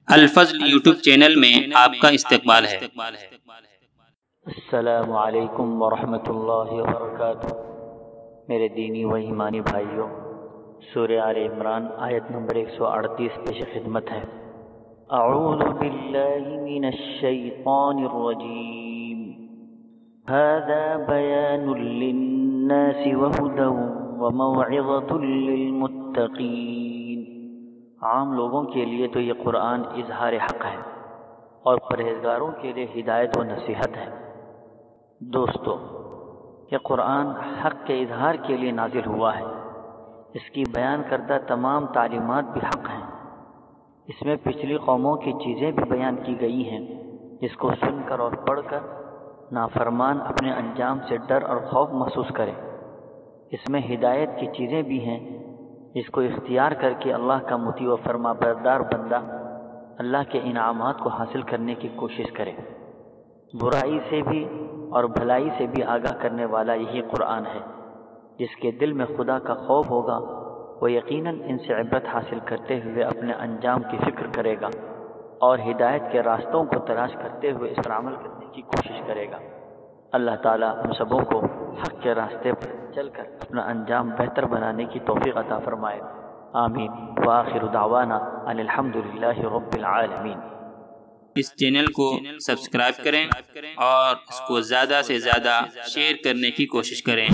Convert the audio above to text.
الفضل YouTube channel میں آپ کا استقبال ہے۔ السلام علیکم ورحمۃ اللہ وبرکاتہ۔ میرے دینی و ایمانی بھائیوں، سورہ آل عمران آیت نمبر 138 پیش خدمت ہے۔ اعوذ باللہ من الشیطان الرجیم، ھذا بیان للناس وہدی وموعظۃ للمتقین۔ عام لوگوں کے لیے تو یہ قرآن اظہار حق ہے اور پرہیزگاروں کے لیے ہدایت و نصیحت ہے۔ دوستو، یہ قرآن حق کے اظہار کے لیے نازل ہوا ہے۔ اس کی بیان کردہ تمام تعلیمات بھی حق ہیں۔ اس میں پچھلی قوموں کی چیزیں بھی بیان کی گئی ہیں، جس کو سن کر اور پڑھ کر نافرمان اپنے انجام سے ڈر اور خوف محسوس کرے۔ اس میں ہدایت کی چیزیں بھی ہیں، جس کو اختیار کر کے اللہ کا مطیع و فرما بردار بندہ اللہ کے انعامات کو حاصل کرنے کی کوشش کرے۔ برائی سے بھی اور بھلائی سے بھی آگاہ کرنے والا یہی قرآن ہے۔ جس کے دل میں خدا کا خوف ہوگا وہ یقیناً ان سے عبرت حاصل کرتے ہوئے اپنے انجام کی فکر کرے گا اور ہدایت کے راستوں کو تلاش کرتے ہوئے اس پر عمل کرنے کی کوشش کرے گا۔ اللہ تعالیٰ ہم سبوں کو حق کے راستے پر چل کر اپنا انجام بہتر بنانے کی توفیق عطا فرمائے، آمین۔ وآخر دعوانا ان الحمد للہ رب العالمین۔ اس چینل کو سبسکرائب کریں اور اس کو زیادہ سے زیادہ شیئر کرنے کی کوشش کریں۔